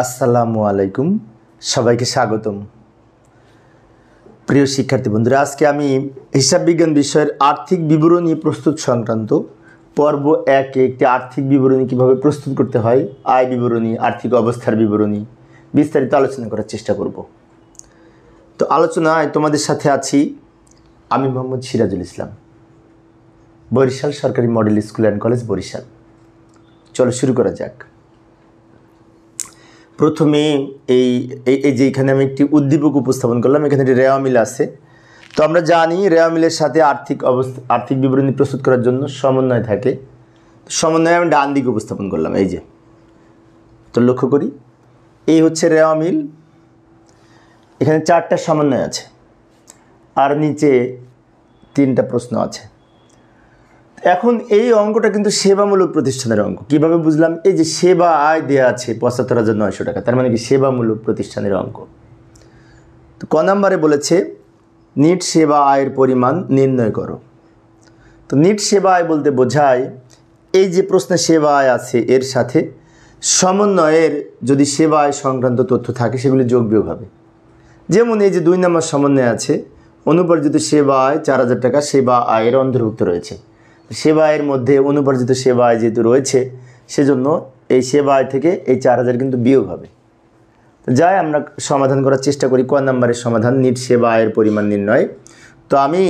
আসসালামু আলাইকুম, সবাইকে স্বাগতম। প্রিয় শিক্ষার্থী বন্ধুরা, আজকে আমি হিসাব বিজ্ঞান বিষয়ের আর্থিক বিবরণী প্রস্তুত সংক্রান্ত পর্ব 1-এ একটি আর্থিক বিবরণী কীভাবে প্রস্তুত করতে হয়, আয় বিবরণী, আর্থিক অবস্থার বিবরণী বিস্তারিত আলোচনা করার চেষ্টা করব। তো আলোচনায় তোমাদের সাথে আছি আমি মোহাম্মদ সিরাজুল ইসলাম, বরিশাল সরকারি model school and college, Barishal. চলো শুরু করা যাক। প্রথমে এই যে এখানে আমি একটি উদ্দীপক উপস্থাপন করলাম, এখানে একটি রেওয়া মিল আছে। তো আমরা জানি রেওয়া মিলের সাথে আর্থিক বিবরণী প্রস্তুত করার জন্য সমন্বয় থাকে। সমন্বয় আমি ডান দিকে উপস্থাপন করলাম, এই যে। তো লক্ষ্য করি, এই হচ্ছে রেওয়া মিল। এখানে 4টা সমন্বয় আছে আর নিচে 3টা প্রশ্ন আছে। এখন এই অঙ্কটা কিন্তু সেবামূলক প্রতিষ্ঠানের অঙ্ক। কিভাবে বুঝলাম? এই যে সেবা আয় দেওয়া আছে ৭৫,৯০০ টাকা, তার মানে কি সেবামূলক প্রতিষ্ঠানের অঙ্ক। তো ক নম্বরে বলেছে নিট সেবা আয়ের পরিমাণ নির্ণয় করো। তো নিট সেবা আয় বলতে বোঝায় এই যে প্রশ্নে সেবা আয় আছে এর সাথে সমন্বয়ের যদি সেবা আয় সংক্রান্ত তথ্য থাকে সেগুলি যোগ বিয়োগ হবে। যেমন এই যে 2 নম্বর সমন্বয় আছে অনুপার্জিত সেবা আয় 4,000 টাকা সেবা আয়ের অন্তর্ভুক্ত রয়েছে। সেবা আয়ের মধ্যে অনুপার্জিত সেবা আয় যেহেতু রয়েছে সেজন্য এই সেবা আয় থেকে এই 4,000 কিন্তু বিয়োগ হবে। যাই আমরা সমাধান করার চেষ্টা করি। ক নম্বরের সমাধান নিট সেবা আয়ের পরিমাণ নির্ণয়। তো আমি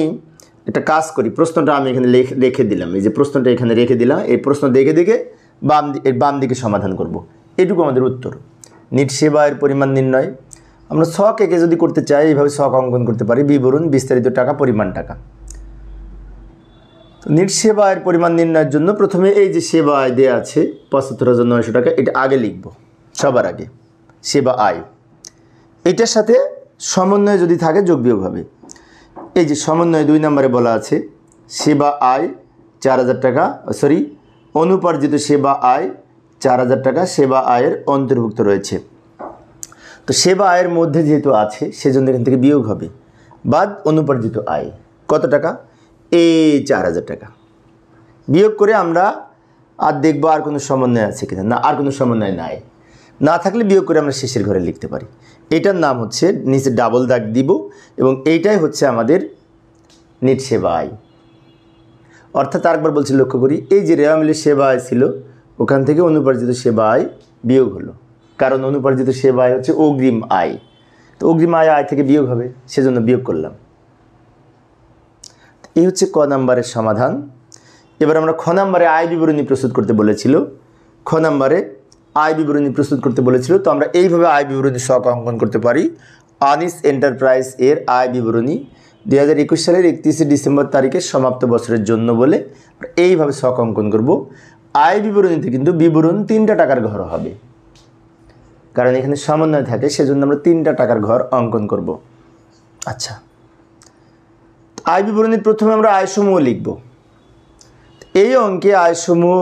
একটা কাজ করি, প্রশ্নটা আমি এখানে রেখে দিলাম। এই যে প্রশ্নটা এখানে রেখে দিলাম, এই প্রশ্ন দেখে বাম দিকে সমাধান করব। এটুকু আমাদের উত্তর। নিট সেবা আয়ের পরিমাণ নির্ণয়। আমরা ছক এঁকে যদি করতে চাই এইভাবে ছক অঙ্কন করতে পারি, বিবরণ, বিস্তারিত টাকা, পরিমাণ টাকা। তো নিট সেবা আয়ের পরিমাণ নির্ণয়ের জন্য প্রথমে এই যে সেবা আয় দেওয়া আছে ৭৫,৯০০ টাকা, এটা আগে লিখব সবার আগে। সেবা আয়, এটার সাথে সমন্বয় যদি থাকে যোগ বিয়োগ হবে। এই যে সমন্বয় 2 নম্বরে বলা আছে সেবা আয় 4,000 টাকা, অনুপার্জিত সেবা আয় 4,000 টাকা সেবা আয়ের অন্তর্ভুক্ত রয়েছে। তো সেবা আয়ের মধ্যে যেহেতু আছে সেজন্য এখান থেকে বিয়োগ হবে। বাদ অনুপার্জিত আয় কত টাকা? এই 4,000 টাকা। বিয়োগ করে আমরা আর দেখব আর কোনো সমন্বয় আছে কিনা। না, আর কোনো সমন্বয় নাই। না থাকলে বিয়োগ করে আমরা শেষের ঘরে লিখতে পারি। এটার নাম হচ্ছে, নিচে ডাবল দাগ দিব, এবং এইটাই হচ্ছে আমাদের নিট সেবা আয়। অর্থাৎ আরেকবার বলছি, লক্ষ্য করি, এই যে রেওয়া মিলের সেবা আয় ছিল ওখান থেকে অনুপার্জিত সেবা আয় বিয়োগ হলো, কারণ অনুপার্জিত সেবা আয় হচ্ছে অগ্রিম আয়। তো অগ্রিম আয় থেকে বিয়োগ হবে, সেজন্য বিয়োগ করলাম। এই হচ্ছে ক নম্বরের সমাধান। এবার আমরা খ নম্বরে আয় বিবরণী প্রস্তুত করতে বলেছিল। খ নম্বরে আয় বিবরণী প্রস্তুত করতে বলেছিল। তো আমরা এইভাবে আয় বিবরণী ছক অঙ্কন করতে পারি। আনিস এন্টারপ্রাইজ এর আয় বিবরণী 2021 সালের 31শে ডিসেম্বর তারিখে সমাপ্ত বছরের জন্য বলে এইভাবে ছক অঙ্কন করব। আয় বিবরণীতে কিন্তু বিবরণ 3টা টাকার ঘর হবে, কারণ এখানে সমন্বয় থাকে, সেজন্য আমরা 3টা টাকার ঘর অঙ্কন করব। আচ্ছা, আয় বিবরণীর প্রথমে আমরা আয়সমূহ লিখব। এই অঙ্কে আয়সমূহ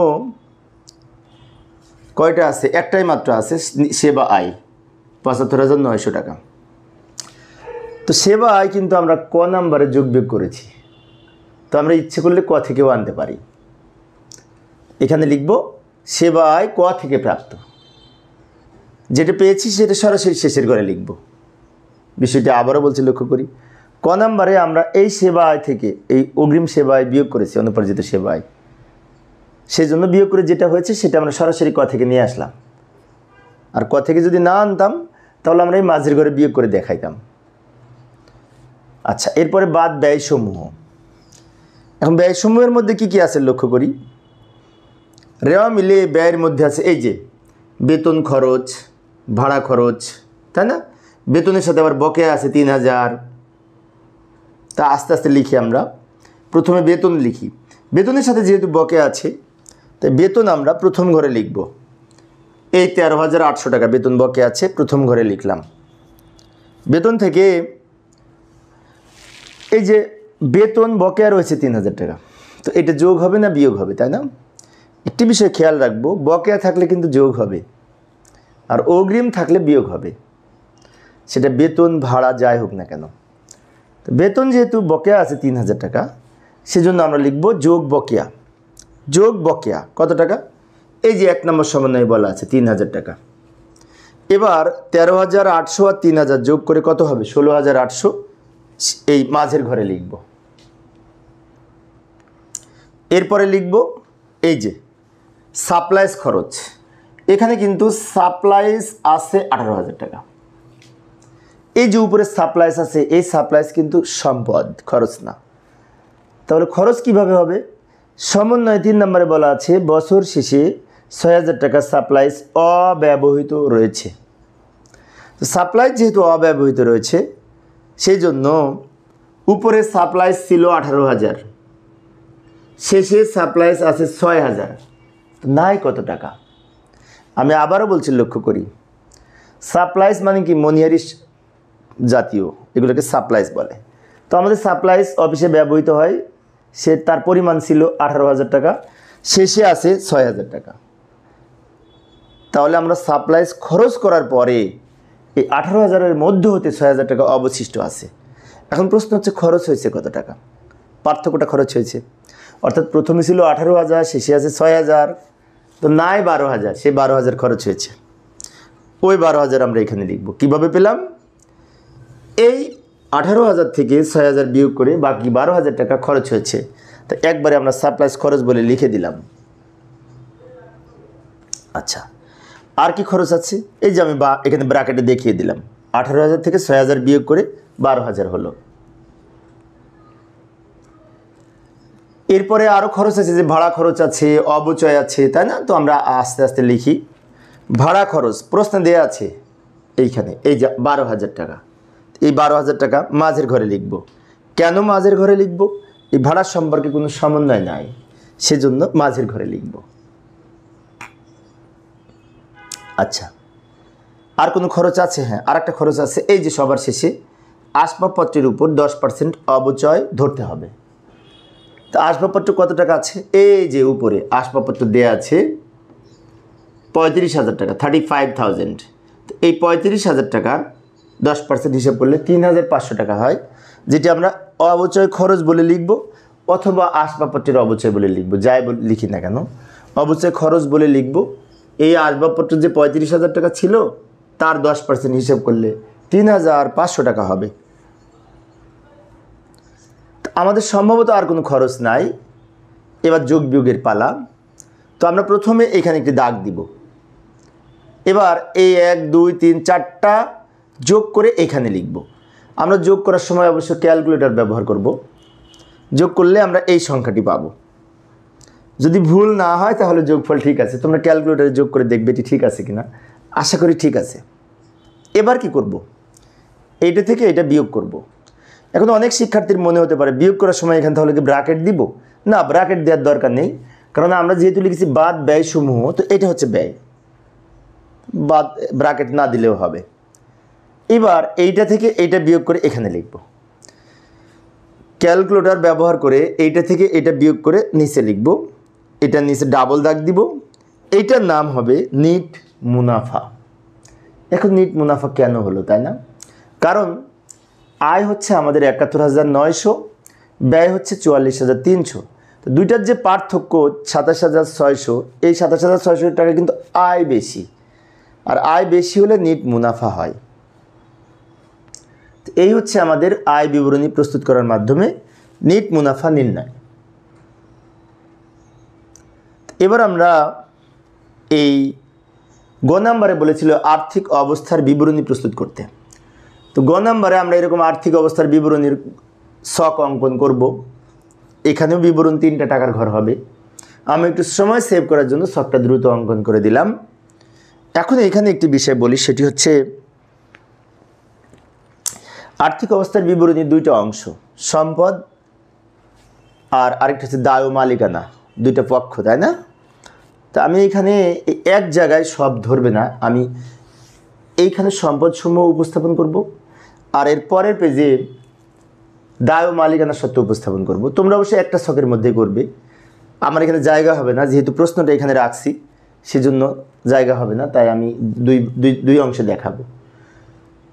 কয়টা আছে? একটাই মাত্র আছে, সেবা আয় ৭৫,৯০০ টাকা। তো সেবা আয় কিন্তু আমরা ক নম্বরে যোগ বিয়োগ করেছি। তো আমরা ইচ্ছে করলে ক থেকেও আনতে পারি। এখানে লিখব সেবা আয় ক থেকে প্রাপ্ত। যেটা পেয়েছি সেটা সরাসরি শেষের ঘরে লিখব। বিষয়টি আবারও বলছি, লক্ষ্য করি। ক নম্বরে আমরা এই সেবা আয় থেকে এই অগ্রিম সেবা আয় বিয়োগ করেছি, অনুপার্জিত সেবা আয়। সেই জন্য বিয়োগ করে যেটা হয়েছে সেটা আমরা সরাসরি ক থেকে নিয়ে আসলাম। আর ক থেকে যদি না আনতাম তাহলে আমরা এই মাঝের ঘরে বিয়োগ করে দেখাইতাম। আচ্ছা, এরপরে বাদ ব্যয়সমূহ। এখন ব্যয়সমূহের মধ্যে কি কি আছে লক্ষ্য করি। রেওয়া মিলে ব্যয়ের মধ্যে আছে এই যে বেতন খরচ, ভাড়া খরচ, তাই না? বেতনের সাথে আবার বকেয়া আছে 3,000। তা আস্তে আস্তে লিখি আমরা। প্রথমে বেতন লিখি। বেতনের সাথে যেহেতু বকেয়া আছে তাই বেতন আমরা প্রথম ঘরে লিখব। এই 13,800 টাকা বেতন বকেয়া আছে, প্রথম ঘরে লিখলাম। বেতন থেকে এই যে বেতন বকেয়া রয়েছে 3,000 টাকা, তো এটা যোগ হবে না বিয়োগ হবে, তাই না? একটি বিষয় খেয়াল রাখবো, বকেয়া থাকলে কিন্তু যোগ হবে আর অগ্রিম থাকলে বিয়োগ হবে, সেটা বেতন ভাড়া যাই হোক না কেন। তো বেতন যেহেতু বকেয়া আছে 3,000 টাকা, সেজন্য আমরা লিখব যোগ বকেয়া। যোগ বকেয়া কত টাকা? এই যে 1 নম্বর সমন্বয়ে বলা আছে 3,000 টাকা। এবার 13,800 আর 3,000 যোগ করে কত হবে? 16,800 এই মাঝের ঘরে লিখব। এরপরে লিখব এই যে সাপ্লাইজ খরচ। এখানে কিন্তু সাপ্লাইজ আছে 18,000 টাকা। এই যে উপরে সাপ্লাইজ আছে, এই সাপ্লাইজ কিন্তু সম্পদ, খরচ না। তাহলে খরচ কিভাবে হবে? সমন্বয় 3 নম্বরে বলা আছে বছর শেষে 6,000 টাকা সাপ্লাইজ অব্যবহৃত রয়েছে। তো সাপ্লাইজ যেহেতু অব্যবহৃত রয়েছে, সেই জন্য উপরে সাপ্লাইজ ছিল 18,000, শেষে সাপ্লাইজ আছে 6,000, নাই কত টাকা? আমি আবারও বলছি, লক্ষ্য করি, সাপ্লাইজ মানে কি? মনিহারি জাতীয়, এগুলোকে সাপ্লাইজ বলে। তো আমাদের সাপ্লাইজ অফিসে ব্যবহৃত হয়, সে তার পরিমাণ ছিল 18,000 টাকা, শেষে আছে 6,000 টাকা। তাহলে আমরা সাপ্লাইজ খরচ করার পরে এই 18,000-এর মধ্যে হতে 6,000 টাকা অবশিষ্ট আছে। এখন প্রশ্ন হচ্ছে খরচ হয়েছে কত টাকা? পার্থক্যটা খরচ হয়েছে, অর্থাৎ প্রথমে ছিল 18,000, শেষে আছে 6,000, তো নাই 12,000, সে 12,000 খরচ হয়েছে। ওই 12,000 আমরা এখানে লিখব। কিভাবে পেলাম? এই 18,000 থেকে 6,000 বিয়োগ করে বাকি 12,000 টাকা খরচ হয়েছে, তো একবারে আমরা সাপ্লাইজ খরচ বলে লিখে দিলাম। আচ্ছা, আর কি খরচ আছে? এই যে আমি এখানে ব্র্যাকেটে দেখিয়ে দিলাম, 18,000 থেকে 6,000 বিয়োগ করে 12,000 হলো। এরপরে আরও খরচ আছে, যে ভাড়া খরচ আছে, অবচয় আছে, তাই না? তো আমরা আস্তে আস্তে লিখি। ভাড়া খরচ প্রশ্নে দেওয়া আছে এইখানে, এই যে 12,000 টাকা। এই 12,000 টাকা মাঝের ঘরে লিখব। কেন মাঝের ঘরে লিখব? এই ভাড়ার সম্পর্কে কোনো সমন্বয় নাই, সেজন্য মাঝের ঘরে লিখব। আচ্ছা, আর কোনো খরচ আছে? হ্যাঁ, আর একটা খরচ আছে, এই যে সবার শেষে আসবাবপত্রের উপর 10% অবচয় ধরতে হবে। তো আসবাবপত্র কত টাকা আছে? এই যে উপরে আসবাবপত্র দেওয়া আছে 35,000 টাকা, 35,000। তো এই 35,000 টাকার 10% হিসাব করলে 3,500 টাকা হয়, যেটি আমরা অবচয় খরচ বলে লিখব, অথবা আসবাবপত্রের অবচয় বলে লিখব, যাই লিখি না কেন অবচয় খরচ বলে লিখব। এই আসবাবপত্র যে 35,000 টাকা ছিল, তার 10% হিসাব করলে 3,500 টাকা হবে। আমাদের সম্ভবত আর কোনো খরচ নাই। এবার যোগ বিয়োগের পালা। তো আমরা প্রথমে এখানে একটি দাগ দিব। এবার এই 1, 2, 3, 4টা যোগ করে এখানে লিখব। আমরা যোগ করার সময় অবশ্য ক্যালকুলেটর ব্যবহার করব। যোগ করলে আমরা এই সংখ্যাটি পাব। যদি ভুল না হয় তাহলে যোগফল ঠিক আছে। তোমরা ক্যালকুলেটরে যোগ করে দেখবে এটি ঠিক আছে কিনা। আশা করি ঠিক আছে। এবার কি করব? এইটা থেকে এটা বিয়োগ করব। এখন অনেক শিক্ষার্থীর মনে হতে পারে বিয়োগ করার সময় এখানে তাহলে কি ব্র্যাকেট দিব? না, ব্র্যাকেট দেওয়ার দরকার নেই, কারণ আমরা যেহেতু লিখেছি বাদ ব্যয় সমূহ, তো এটা হচ্ছে ব্যয়, বাদ ব্র্যাকেট না দিলেও হবে। এবার এইটা থেকে এইটা বিয়োগ করে এখানে লিখব। ক্যালকুলেটর ব্যবহার করে এইটা থেকে এটা বিয়োগ করে নিচে লিখব। এটা নিচে ডাবল দাগ দিব। এইটার নাম হবে নিট মুনাফা। এখন নিট মুনাফা কেন হলো, তাই না? কারণ আয় হচ্ছে আমাদের 71,900, ব্যয় হচ্ছে 44,300। তো দুইটার যে পার্থক্য 27,600, এই 27,600 টাকা কিন্তু আয় বেশি, আর আয় বেশি হলে নিট মুনাফা হয়। তো এই হচ্ছে আমাদের আয় বিবরণী প্রস্তুত করার মাধ্যমে নিট মুনাফা নির্ণয়। এবার আমরা এই গ নাম্বারে বলেছিল আর্থিক অবস্থার বিবরণী প্রস্তুত করতে। তো গ নাম্বারে আমরা এরকম আর্থিক অবস্থার বিবরণীর ছক অঙ্কন করব। এখানেও বিবরণ 3টা টাকার ঘর হবে। আমি একটু সময় সেভ করার জন্য ছকটা দ্রুত অঙ্কন করে দিলাম। এখন এখানে একটি বিষয় বলি, সেটি হচ্ছে আর্থিক অবস্থার বিবরণীর 2টা অংশ, সম্পদ আর আরেকটা হচ্ছে দায় ও মালিকানা, 2টা পক্ষ, তাই না? তা আমি এখানে এক জায়গায় সব ধরবে না, আমি এইখানে সম্পদ সমূহ উপস্থাপন করব, আর এর পরের পেজে দায় ও মালিকানা সত্ত্ব উপস্থাপন করব। তোমরা অবশ্যই একটা ছকের মধ্যে করবে, আমার এখানে জায়গা হবে না, যেহেতু প্রশ্নটা এখানে রাখছি সেজন্য জায়গা হবে না, তাই আমি দুই অংশে দেখাবো।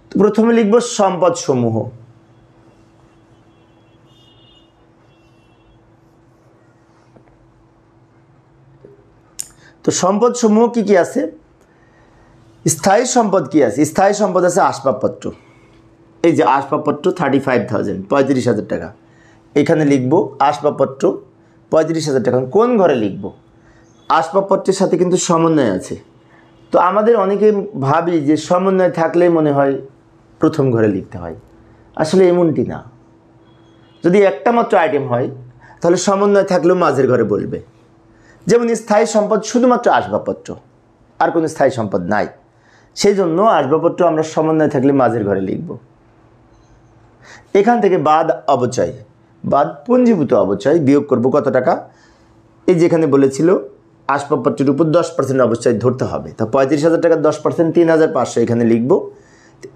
তো প্রথমে লিখব সম্পদ সমূহ। তো সম্পদ সমূহ কি কি আছে? স্থায়ী সম্পদ কি আছে? স্থায়ী সম্পদ আছে আসবাবপত্র। এই যে আসবাবপত্র 35,000, 35,000 টাকা। এখানে লিখব আসবাবপত্র 35,000 টাকা। কোন ঘরে লিখব? আসবাবপত্রের সাথে কিন্তু সমন্বয় আছে। তো আমাদের অনেকে ভাবি যে সমন্বয় থাকলেই মনে হয় প্রথম ঘরে লিখতে হয়। আসলে এমনটি না। যদি একটা মাত্র আইটেম হয় তাহলে সমন্বয় থাকলেও মাঝের ঘরে বলবে। যেমন স্থায়ী সম্পদ শুধুমাত্র আসবাবপত্র, আর কোনো স্থায়ী সম্পদ নাই। সেই জন্য আসবাবপত্র আমরা সমন্বয় থাকলে মাঝের ঘরে লিখব। এখান থেকে বাদ অবচয়, বাদ পুঞ্জীভূত অবচয় বিয়োগ করব কত টাকা? এই যেখানে বলেছিল আসবাবপত্রের উপর 10% অবচয় ধরতে হবে। তা 35,000 টাকার 10% 3,500 এখানে লিখব।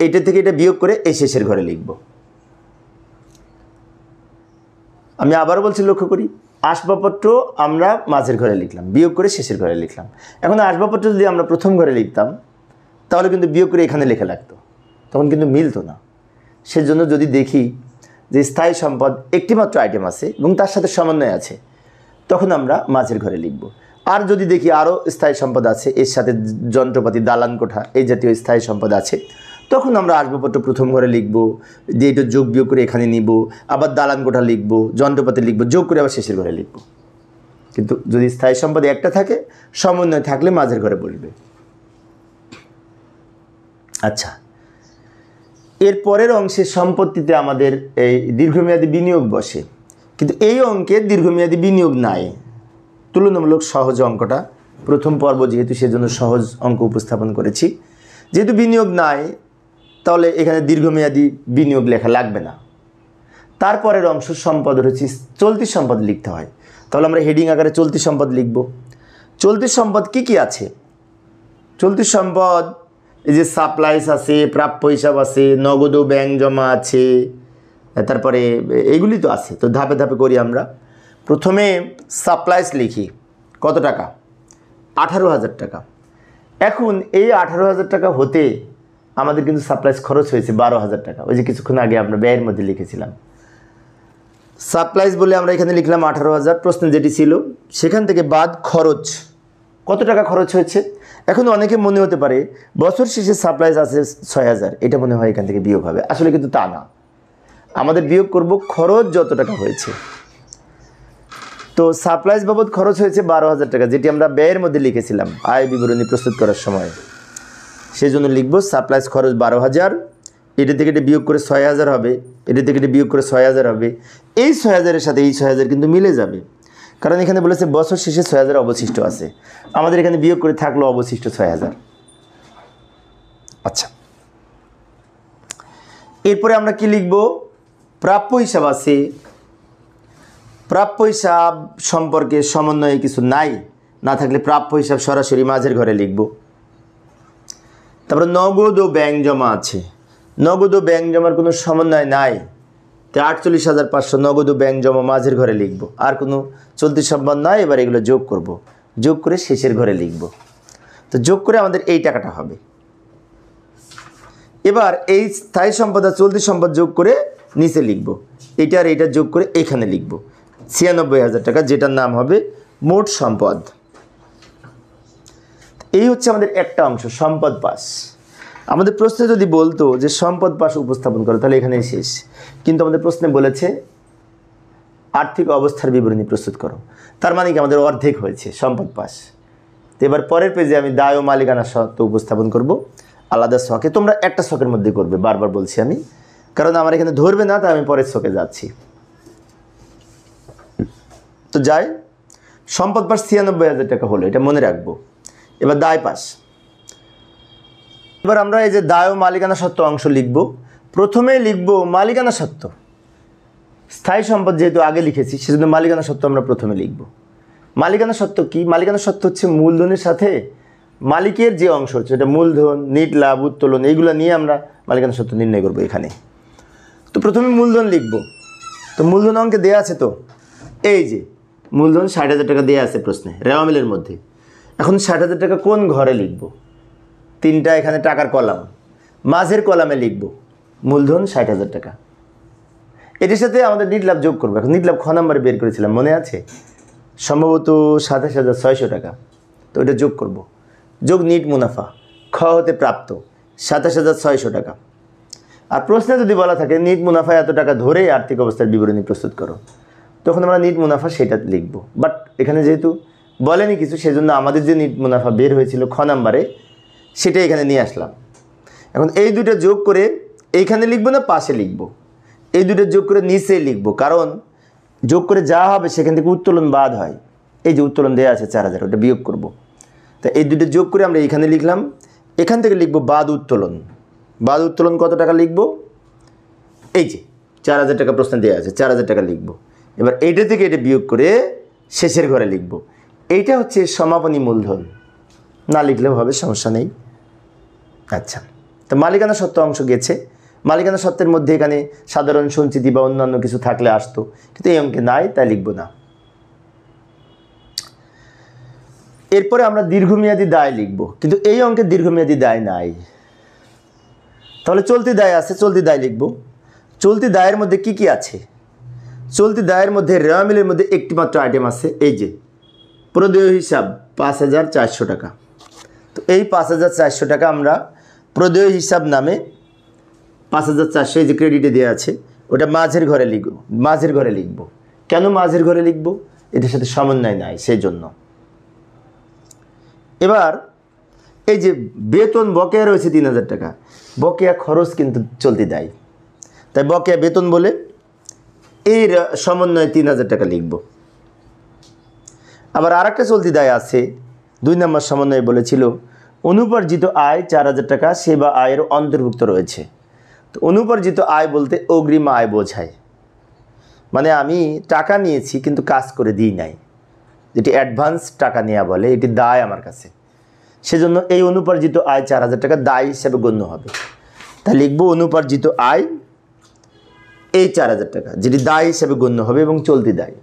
এইটা থেকে এটা বিয়োগ করে এই শেষের ঘরে লিখব। আমি আবারও বলছি, লক্ষ্য করি, আসবাবপত্র আমরা মাঝের ঘরে লিখলাম, বিয়োগ করে শেষের ঘরে লিখলাম। এখন আসবাবপত্র যদি আমরা প্রথম ঘরে লিখতাম তাহলে কিন্তু বিয়োগ করে এখানে লেখা লাগতো, তখন কিন্তু মিলতো না। সেজন্য যদি দেখি যে স্থায়ী সম্পদ একটি মাত্র আইটেম আছে এবং তার সাথে সমন্বয় আছে, তখন আমরা মাঝের ঘরে লিখব। আর যদি দেখি আরও স্থায়ী সম্পদ আছে, এর সাথে যন্ত্রপাতি, দালান কোঠা এই জাতীয় স্থায়ী সম্পদ আছে, তখন আমরা আসবাবপত্র প্রথম ঘরে লিখব, যে এটা যোগ বিয়োগ করে এখানে নিব, আবার দালান কোঠা লিখব, যন্ত্রপাতি লিখব, যোগ করে আবার শেষের ঘরে লিখব। কিন্তু যদি স্থায়ী সম্পদ একটা থাকে, সমন্বয় থাকলে মাঝের ঘরে বলবে। আচ্ছা, এর পরের অংশে সম্পত্তিতে আমাদের এই দীর্ঘমেয়াদী বিনিয়োগ বসে, কিন্তু এই অঙ্কে দীর্ঘমেয়াদী বিনিয়োগ নাই। তুলনামূলক সহজ অঙ্কটা, প্রথম পর্ব যেহেতু সেজন্য সহজ অঙ্ক উপস্থাপন করেছি। যেহেতু বিনিয়োগ নাই তাহলে এখানে দীর্ঘমেয়াদী বিনিয়োগ লেখা লাগবে না। তারপরের অংশ সম্পদ রয়েছে, চলতি সম্পদ লিখতে হয়। তাহলে আমরা হেডিং আকারে চলতি সম্পদ লিখব। চলতি সম্পদ কি কি আছে? চলতি সম্পদ এই যে সাপ্লাইস আছে, প্রাপ্য হিসাব আছে, নগদ ও ব্যাংক জমা আছে, তারপরে এগুলি তো আছে। তো ধাপে ধাপে করি আমরা। প্রথমে সাপ্লাইস লিখি, কত টাকা? 18,000 টাকা। এখন এই 18,000 টাকা হতে আমাদের কিন্তু সাপ্লাইস খরচ হয়েছে 12,000 টাকা। ওই যে কিছুক্ষণ আগে আমরা ব্যয়ের মধ্যে লিখেছিলাম। সাপ্লাইস বলে আমরা এখানে লিখলাম 18,000, প্রশ্নে যেটি ছিল সেখান থেকে বাদ খরচ, কত টাকা খরচ হয়েছে? এখন অনেকে মনে হতে পারে বছর শেষে সাপ্লাইস আছে 6,000, এটা মনে হয় এখান থেকে বিয়োগ হবে। আসলে কিন্তু তা না, আমাদের বিয়োগ করব খরচ যত টাকা হয়েছে। তো সাপ্লাইস বাবদ খরচ হয়েছে 12,000 টাকা, যেটি আমরা ব্যয়ের মধ্যে লিখেছিলাম আয় বিবরণী প্রস্তুত করার সময়। সেই জন্য লিখব সাপ্লাইস খরচ 12,000, এটা থেকে এটা বিয়োগ করে 6,000 হবে, এটা থেকে এটা বিয়োগ করে 6,000 হবে। এই 6,000-এর সাথে এই 6,000 কিন্তু মিলে যাবে, কারণ এখানে বলেছে বছর শেষে 6,000 অবশিষ্ট আছে। আমাদের এখানে বিয়োগ করে থাকলো অবশিষ্ট 6,000। আচ্ছা, এরপরে আমরা কি লিখব? প্রাপ্য হিসাব আছে। প্রাপ্য হিসাব সম্পর্কে সমন্বয়ে কিছু নাই, না থাকলে প্রাপ্য হিসাব সরাসরি মাঝের ঘরে লিখব। তারপরে নগদ ও ব্যাংক জমা আছে। নগদ ও ব্যাংক জমার কোনো সমন্বয় নাই, তো 48,500 নগদ ও ব্যাংক জমা মাঝের ঘরে লিখব। আর কোনো চলতি সম্পদ নয়। এবার এগুলো যোগ করব, যোগ করে শেষের ঘরে লিখব। তো যোগ করে আমাদের এই টাকাটা হবে। এবার এই স্থায়ী সম্পদ আর চলতি সম্পদ যোগ করে নিচে লিখব, এটা আর এটা যোগ করে এখানে লিখব 96,000 টাকা, যেটার নাম হবে মোট সম্পদ। এই হচ্ছে আমাদের একটা অংশ, সম্পদ পাস। আমাদের প্রশ্নে যদি বলতো যে সম্পদ পাস উপস্থাপন করো, তাহলে এখানেই শেষ। কিন্তু আমাদের প্রশ্নে বলেছে আর্থিক অবস্থার বিবরণী প্রস্তুত করো, তার মানে কি আমাদের অর্ধেক হয়েছে সম্পদ পাস। তো এবার পরের পেজে আমি দায় ও মালিকানা সত্ত্ব উপস্থাপন করব আলাদা ছকে। তোমরা একটা ছকের মধ্যে করবে, বারবার বলছি আমি, কারণ আমার এখানে ধরবে না, তাই আমি পরের ছকে যাচ্ছি। তো যাই, সম্পদ পাস 96,000 টাকা হলো, এটা মনে রাখবো। এবার দায় পাস। এবার আমরা এই যে দায় ও মালিকানা সত্ত্ব অংশ লিখব। প্রথমে লিখব মালিকানা সত্ত্ব। স্থায়ী সম্পদ যেহেতু আগে লিখেছি, সেজন্য মালিকানা সত্ত্ব আমরা প্রথমে লিখব। মালিকানা সত্ত্ব কি? মালিকানা সত্ত্ব হচ্ছে মূলধনের সাথে মালিকের যে অংশ হচ্ছে, এটা মূলধন, নিট লাভ, উত্তোলন, এইগুলো নিয়ে আমরা মালিকানা সত্ত্ব নির্ণয় করব এখানে। তো প্রথমে মূলধন লিখব। তো মূলধন অঙ্কে দেওয়া আছে, তো এই যে মূলধন 60,000 টাকা দেওয়া আছে প্রশ্নে রেওয়া মিলের মধ্যে। এখন 60,000 টাকা কোন ঘরে লিখব? তিনটা এখানে টাকার কলাম, মাঝের কলামে লিখব মূলধন 60,000 টাকা। এটির সাথে আমাদের নিট লাভ যোগ করবো। এখন নিট লাভ খ নাম্বারে বের করেছিলাম, মনে আছে? সম্ভবত 27,600 টাকা। তো এটা যোগ করব, যোগ নিট মুনাফা। খ হতে প্রাপ্ত 27,600 টাকা। আর প্রশ্নে যদি বলা থাকে নিট মুনাফা এত টাকা ধরেই আর্থিক অবস্থার বিবরণী প্রস্তুত করো, তখন আমরা নিট মুনাফা সেটা লিখব। বাট এখানে যেহেতু বলেনি কিছু, সেজন্য আমাদের যে নিট মুনাফা বের হয়েছিল খ নাম্বারে, সেটা এখানে নিয়ে আসলাম। এখন এই দুটো যোগ করে এইখানে লিখবো না পাশে লিখব? এই দুটো যোগ করে নিচে লিখব, কারণ যোগ করে যা হবে সেখান থেকে উত্তোলন বাদ হয়। এই যে উত্তোলন দেওয়া আছে 4,000, ওটা বিয়োগ করব। তা এই দুটো যোগ করে আমরা এইখানে লিখলাম, এখান থেকে লিখব বাদ উত্তোলন। বাদ উত্তোলন কত টাকা লিখব? এই যে 4,000 টাকা প্রশ্ন দেওয়া আছে, 4,000 টাকা লিখব। এবার এইটা থেকে এটা বিয়োগ করে শেষের ঘরে লিখব। এইটা হচ্ছে সমাপনী মূলধন। না লিখলেও হবে, সমস্যা নেই। আচ্ছা, তো মালিকানা সত্ত্ব অংশ গেছে। মালিকানা সত্ত্বের মধ্যে এখানে সাধারণ সঞ্চিতি বা অন্যান্য কিছু থাকলে আসতো, কিন্তু এই অঙ্কে নাই, তাই লিখব না। এরপরে আমরা দীর্ঘমেয়াদী দায় লিখব, কিন্তু এই অঙ্কে দীর্ঘমেয়াদী দায় নাই। তাহলে চলতি দায় আছে, চলতি দায় লিখব। চলতি দায়ের মধ্যে কি কি আছে? চলতি দায়ের মধ্যে রেওয়া মিলের মধ্যে একটি মাত্র আইটেম আছে, এই যে প্রদেয় হিসাব 5,400 টাকা। তো এই 5,400 টাকা আমরা প্রদেয় হিসাব নামে 5,400 এই যে ক্রেডিটে দেওয়া আছে, ওটা মাঝের ঘরে লিখব। মাঝের ঘরে লিখব কেন? মাঝের ঘরে লিখব, এদের সাথে সমন্বয় নাই সেই জন্য। এবার এই যে বেতন বকেয়া রয়েছে 3,000 টাকা, বকেয়া খরচ কিন্তু চলতি দায়, তাই বকেয়া বেতন বলে এই সমন্বয়ে 3,000 টাকা লিখব। আবার আর একটা চলতি দায় আছে, 2 নম্বর সমন্বয়ে বলেছিল অনুপার্জিত আয় 4,000 টাকা সেবা আয়ের অন্তর্ভুক্ত রয়েছে। তো অনুপার্জিত আয় বলতে অগ্রিম আয় বোঝায়, মানে আমি টাকা নিয়েছি কিন্তু কাজ করে দিই নাই, যেটি অ্যাডভান্স টাকা নেওয়া বলে, এটি দায় আমার কাছে। সেজন্য এই অনুপার্জিত আয় 4,000 টাকা দায় হিসেবে গণ্য হবে। তাই লিখব অনুপার্জিত আয় এই 4,000 টাকা, যেটি দায় হিসেবে গণ্য হবে এবং চলতি দায়।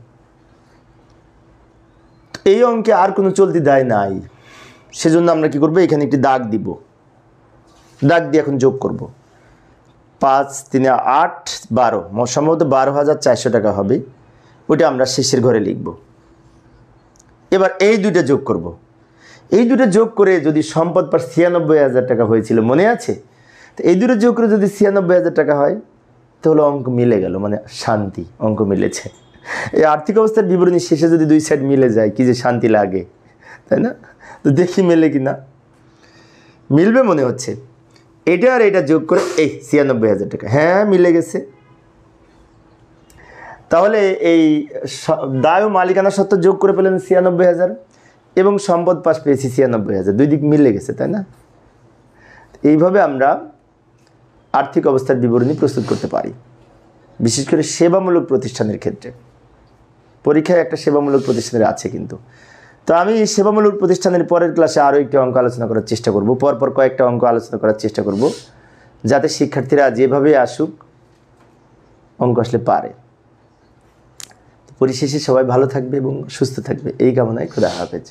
এই অঙ্কে আর কোনো চলতি দায় নাই, সেজন্য আমরা কি করব? এখানে একটি দাগ দিব। দাগ দিয়ে এখন যোগ করব। 5 3 8 12, সম্ভবত 12,400 টাকা হবে, ওইটা আমরা শেষের ঘরে লিখব। এবার এই দুইটা যোগ করব। এই দুটো যোগ করে যদি সম্পদ পার 96,000 টাকা হয়েছিল, মনে আছে? তো এই দুটো যোগ করে যদি 96,000 টাকা হয়, তাহলে অঙ্ক মিলে গেল, মানে শান্তি, অঙ্ক মিলেছে। এই আর্থিক অবস্থার বিবরণী শেষে যদি 2 সাইড মিলে যায়, কি যে শান্তি লাগে, তাই না? তো দেখি মেলে কি না। মিলবে মনে হচ্ছে। এটা আর এটা যোগ করে এই 96,000 টাকা, হ্যাঁ মিলে গেছে। তাহলে এই দায় ও মালিকানা সত্ত্ব যোগ করে পেলেন 96,000 এবং সম্পদ পাশ পেয়েছি 96,000, দুই দিক মিলে গেছে, তাই না? এইভাবে আমরা আর্থিক অবস্থার বিবরণী প্রস্তুত করতে পারি, বিশেষ করে সেবামূলক প্রতিষ্ঠানের ক্ষেত্রে। পরীক্ষায় একটা সেবামূলক প্রতিষ্ঠানের আছে কিন্তু। তো আমি সেবামূলক প্রতিষ্ঠানের পরের ক্লাসে আরও একটি অঙ্ক আলোচনা করার চেষ্টা করব, পরপর কয়েকটা অঙ্ক আলোচনা করার চেষ্টা করব, যাতে শিক্ষার্থীরা যেভাবে আসুক অঙ্ক আসলে পারে। পরিশেষে সবাই ভালো থাকবে এবং সুস্থ থাকবে, এই কামনায় খোদা হাফেজ।